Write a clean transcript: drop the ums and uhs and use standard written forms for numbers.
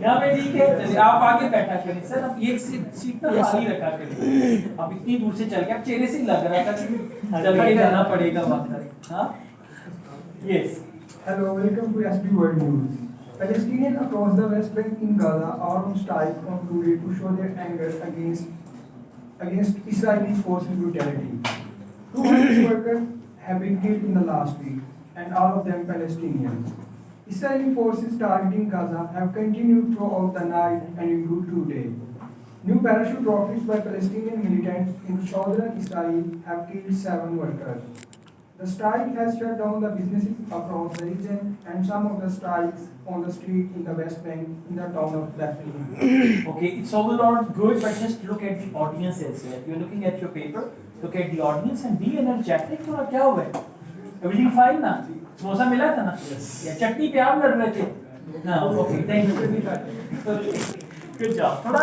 यहाँ पे ठीक है, चलिए आप आगे बैठा करें सर, अब एक सीट ना खाली रखा करें, अब इतनी दूर से चल के अब चेहरे से ही लग रहा था कि चल के जाना पड़ेगा वहाँ तक। हाँ yes. Hello, welcome to SB World News. Palestinians across the West Bank in Gaza are on strike on today to show their anger against Israeli forces brutality. 200 workers have been killed in the last week, and all of them Palestinians. Israeli forces targeting Gaza have continued throughout the night and into today. New parachute rockets by Palestinian militants in southern Israel have killed 7 workers. The strike has shut down the businesses across the region and some of the strikes on the street in the West Bank in the town of Bethlehem. Okay, it's all not good, but just look at the audience as well. You're looking at your paper, look at the audience and be energetic. थोड़ा क्या हुआ है? Everything fine ना? समोसा मिला था ना? या चटनी पे आप लड़ रहे थे? ना, okay, thank you. Good job. थोड़ा